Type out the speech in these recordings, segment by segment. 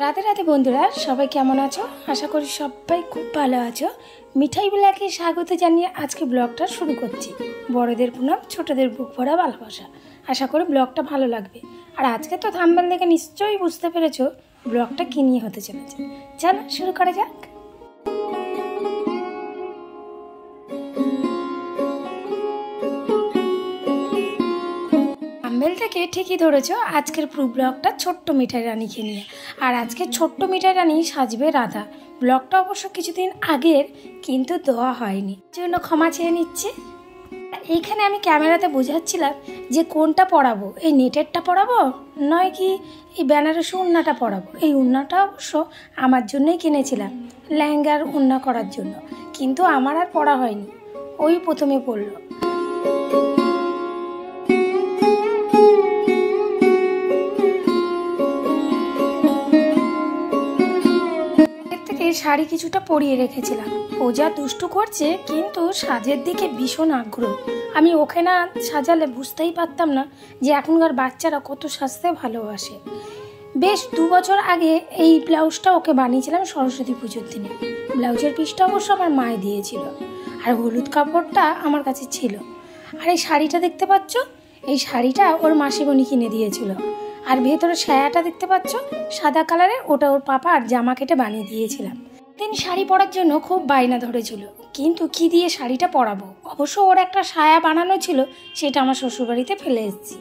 রাতে রাতে বন্ধুরা সবাই কেমন আছো? আশা করি সবাই খুব ভালো আছো। মিঠাই ব্লগে স্বাগত জানিয়ে আজকে ব্লগটা শুরু করছি। বড়দের প্রণাম, ছোটদের বুক ভরা ভালোবাসা। আশা করি ব্লগটা ভালো লাগবে। আর আজকে তো থাম্বনেল দেখে নিশ্চয়ই বুঝতে পেরেছো ব্লগটা কী নিয়ে হতে চলেছে। চলো শুরু করা যাক। থাম্বনেল থেকে ঠিকই ধরেছো, আজকের পুরো ব্লগটা ছোট্ট মিঠাই রানীকে নিয়ে। আর আজকে ছোট্ট মিঠাই রানী সাজবে রাধা। ব্লগটা অবশ্য কিছুদিন আগের, কিন্তু দেওয়া হয়নি, জন্য ক্ষমা চেয়ে নিচ্ছি। এইখানে আমি ক্যামেরাতে বোঝাচ্ছিলাম যে কোনটা পরাবো, এই নেটেরটা পরাবো নয় কি এই বেনারসি উন্নাটা পরাবো। এই উন্নাটা অবশ্য আমার জন্যই কিনেছিলাম, লেহেঙ্গার উন্না করার জন্য, কিন্তু আমার আর পরা হয়নি, ওই প্রথমে পড়লো। শাড়ি কিছুটা পরিয়ে রেখেছিলাম। ও যা দুষ্টু করছে, কিন্তু সাজের দিকে ভীষণ আগ্রহ। আমি ওকে না সাজালে বুঝতেই পারতাম না যে এখনকার বাচ্চারা কত সাজতে ভালোবাসে। বেশ 2 বছর আগে এই ব্লাউজটা ওকে বানিয়েছিলাম সরস্বতী পুজোর দিনে। ব্লাউজের পিসটা অবশ্য আমার মায়ে দিয়েছিল, আর হলুদ কাপড়টা আমার কাছে ছিল। আর এই শাড়িটা দেখতে পাচ্ছ, এই শাড়িটা ওর মাসিমণি কিনে দিয়েছিল। আর ভেতরে সায়াটা দেখতে পাচ্ছ সাদা কালারের, ওটা ওর পাপার জামা কেটে বানিয়ে দিয়েছিলাম। দিন শাড়ি পরার জন্য খুব বায়না ধরেছিল, কিন্তু কি দিয়ে শাড়িটা পরাবো। অবশ্য ওর একটা সায়া বানানো ছিল, সেটা আমার শ্বশুরবাড়িতে ফেলে এসেছি।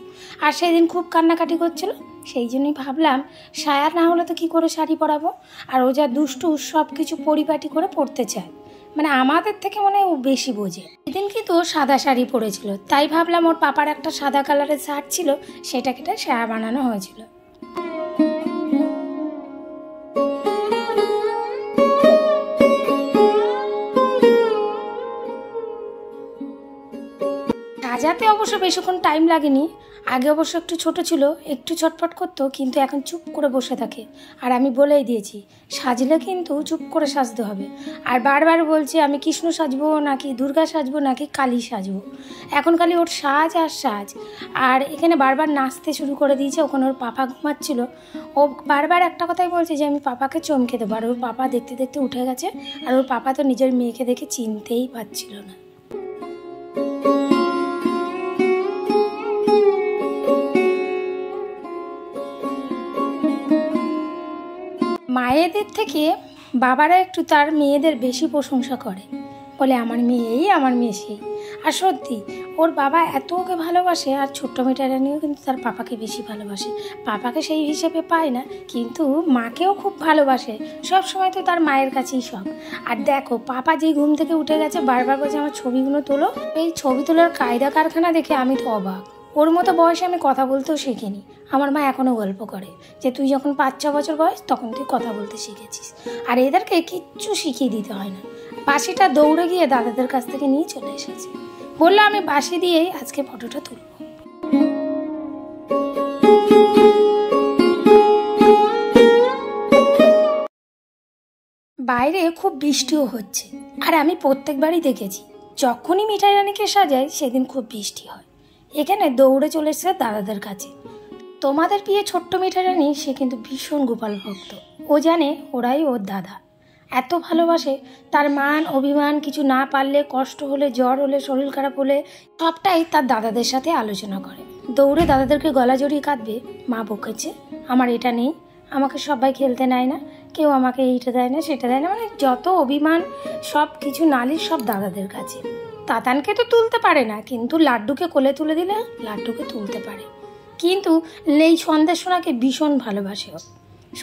আর সেদিন খুব কান্নাকাটি করছিল, সেই জন্যই ভাবলাম সায়া না হলে তো কি করে শাড়ি পরাবো। আর ও যা দুষ্টু, সব কিছু পরিপাটি করে পরতে চায়, মানে আমাদের থেকে মনে হয় ও বেশি বোঝে। সেদিন কিন্তু ও সাদা শাড়ি পরেছিল, তাই ভাবলাম ওর পাপার একটা সাদা কালারের শার্ট ছিল, সেটা কেটে সায়া বানানো হয়েছিল। সাজাতে অবশ্য বেশিক্ষণ টাইম লাগেনি। আগে অবশ্য একটু ছোট ছিল, একটু ছটফট করতো, কিন্তু এখন চুপ করে বসে থাকে। আর আমি বলেই দিয়েছি সাজলে কিন্তু চুপ করে সাজতে হবে। আর বারবার বলছে আমি কৃষ্ণ সাজবো নাকি দুর্গা সাজবো নাকি কালী সাজবো। এখন খালি ওর সাজ আর সাজ। আর এখানে বারবার নাচতে শুরু করে দিয়েছে। ওখানে ওর পাপা ঘুমাচ্ছিল, ও বারবার একটা কথাই বলছে যে আমি পাপাকে চমকে দেবো। আর ওর পাপা দেখতে দেখতে উঠে গেছে। আর ওর পাপা তো নিজের মেয়েকে দেখে চিনতেই পারছিল না। মায়েদের থেকে বাবারা একটু তার মেয়েদের বেশি প্রশংসা করে, বলে আমার মেয়ে এই, আমার মেয়ে সেই। আর সত্যি ওর বাবা এত ওকে ভালোবাসে। আর ছোট্ট মিঠাই রানীও কিন্তু তার পাপাকে বেশি ভালোবাসে। পাপাকে সেই হিসেবে পায় না, কিন্তু মাকেও খুব ভালোবাসে। সব সময় তো তার মায়ের কাছেই সব। আর দেখো পাপা যেই ঘুম থেকে উঠে গেছে, বারবার বলছে আমার ছবিগুলো তোলো। এই ছবি তোলার কায়দা কারখানা দেখে আমি তো অবাক। ওর মতো বয়সে আমি কথা বলতেও শিখিনি। আমার মা এখনও গল্প করে যে তুই যখন 5-6 বছর বয়স তখন তুই কথা বলতে শিখেছিস। আর এদেরকে কিচ্ছু শিখিয়ে দিতে হয় না। বাঁশিটা দৌড়ে গিয়ে দাদাদের কাছ থেকে নিয়ে চলে এসেছে। বললো আমি বাঁশি দিয়েই আজকে ফটোটা তুলব। বাইরে খুব বৃষ্টিও হচ্ছে। আর আমি প্রত্যেকবারই দেখেছি যখনই মিঠাই রানীকে সাজাই সেদিন খুব বৃষ্টি হয়। এখানে দৌড়ে চলে এসেছে দাদাদের কাছে। তোমাদের প্রিয় ছোট্ট মিঠাই রানী সে কিন্তু ভীষণ গোপাল ভক্ত। ও জানে ওরাই ওর দাদা, এত ভালোবাসে। তার মান অভিমান কিছু না পারলে, কষ্ট হলে, জ্বর হলে, শরীর খারাপ হলে সবটাই তার দাদাদের সাথে আলোচনা করে। দৌড়ে দাদাদেরকে গলা জড়িয়ে কাঁদবে, মা বকেছে আমার এটা নেই, আমাকে সবাই খেলতে নেয় না, কেউ আমাকে এইটা দেয় না সেটা দেয় না, মানে যত অভিমান সব কিছু নালিশ সব দাদাদের কাছে। তাতানকে তো তুলতে পারে না, কিন্তু লাড্ডুকে কোলে তুলে দিলে লাড্ডুকে তুলতে পারে। কিন্তু এই সন্দেশ সোনাকে ভীষণ ভালোবাসে ও।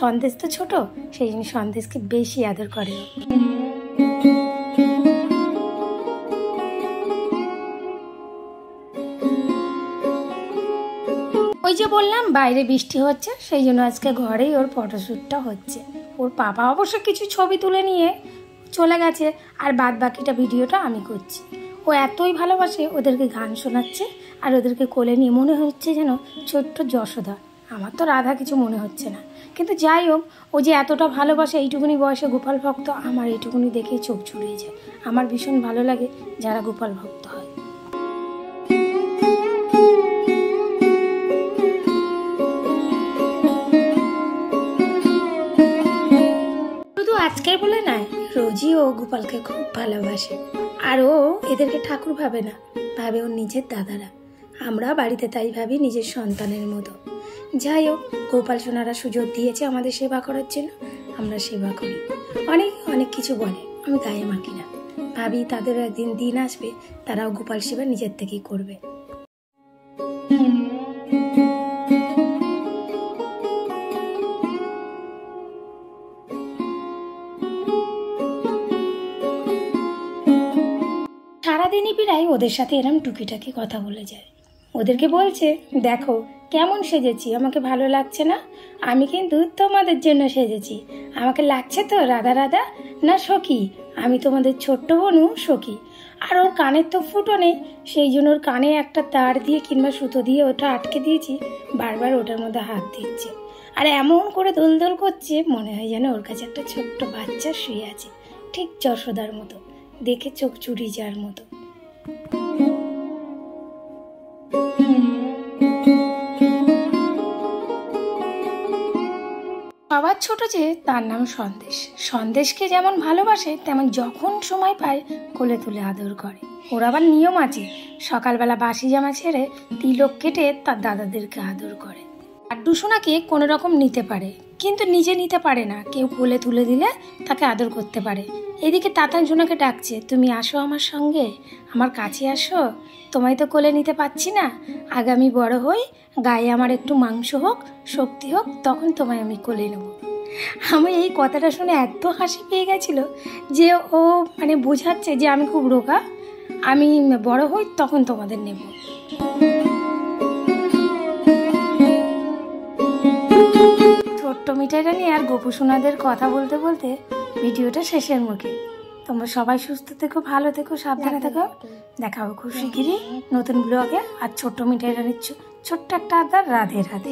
সন্দেশ তো ছোট, সেই জন্য সন্দেশকে বেশি আদর করে ও। ওই যে বললাম বাইরে বৃষ্টি হচ্ছে, সেই জন্য আজকে ঘরেই ওর ফটোশ্যুটটা হচ্ছে। ও ওর পাপা অবশ্য কিছু ছবি তুলে নিয়ে চলে গেছে, আর বাদ বাকিটা ভিডিওটা আমি করছি। ও এতই ভালোবাসে, ওদেরকে গান শোনাচ্ছে আর ওদেরকে কোলে নিয়ে মনে হচ্ছে যেন ছোট্ট যশোদা। আমার তো রাধা কিছু মনে হচ্ছে না, কিন্তু যাই হোক, ও যে এতটা ভালোবাসে, এইটুকুনি বয়সে গোপাল ভক্ত, আমার এইটুকুনি দেখেই চোখ জুড়িয়ে যায়। আমার ভীষণ ভালো লাগে যারা গোপাল ভক্ত হয়। শুধু আজকের বলে নয়, রোজই ও গোপালকে খুব ভালোবাসে, আর ও এদেরকে ঠাকুর ভাবে না, ভাবে ওর নিজের দাদারা। আমরা বাড়িতে তাই ভাবি নিজের সন্তানের মতো। যাই হোক, গোপাল সোনারা সুযোগ দিয়েছে আমাদের সেবা করার জন্য, আমরা সেবা করি। অনেক কিছু বলে, আমি গায়ে মাখি না, ভাবি তাদের একদিন দিন আসবে তারাও গোপাল সেবা নিজের থেকেই করবে। সারাদিনই প্রায় ওদের সাথে এরম টুকিটাকি কথা বলে যায়। ওদেরকে বলছে, দেখো কেমন সেজেছি, আমাকে ভালো লাগছে না? আমি কিন্তু তোমাদের জন্য সেজেছি, আমাকে লাগছে তো রাধা রাধা না সখী? আমি তোমাদের ছোট্ট বোনু সখী। আর ওর কানের তো ফুটো নেই, সেই জন্য ওর কানে একটা তার দিয়ে কিংবা সুতো দিয়ে ওটা আটকে দিয়েছি, বারবার ওটার মধ্যে হাত দিচ্ছে আর এমন করে দোলদোল করছে, মনে হয় যেন ওর কাছে একটা ছোট্ট বাচ্চা শুয়ে আছে, ঠিক যশোদার মতো, দেখে চোখ জুড়িয়ে যাওয়ার মতো। সবার ছোট যে, তার নাম সন্দেশ। সন্দেশকে যেমন ভালোবাসে, তেমন যখন সময় পায় কোলে তুলে আদর করে। ওর আবার নিয়ম আছে, সকালবেলা বাসি জামা ছেড়ে তিলক কেটে তার দাদাদেরকে আদর করে। লাড্ডু সোনাকে কোনো রকম নিতে পারে, কিন্তু নিজে নিতে পারে না, কেউ কোলে তুলে দিলে তাকে আদর করতে পারে। এদিকে তাতান সোনাকে ডাকছে, তুমি আসো আমার সঙ্গে, আমার কাছে আসো, তোমায় তো কোলে নিতে পারছি না, আগামী বড় হই, গায়ে আমার একটু মাংস হোক, শক্তি হোক, তখন তোমায় আমি কোলে নেব। আমি এই কথাটা শুনে এত হাসি পেয়ে গেছিল যে ও মানে বোঝাচ্ছে যে আমি খুব রোগা, আমি বড় হই তখন তোমাদের নেব। ছোট্ট মিঠাই রানী আর গোপু সোনাদের কথা বলতে বলতে ভিডিওটা শেষের মুখে। তোমরা সবাই সুস্থ থেকো, ভালো থেকো, সাবধানে থেকো। দেখা হবে খুব শিগগিরই নতুন ব্লগে। আর ছোট্ট মিঠাই রানীর ছোট্ট একটা আবদার, রাধে রাধে।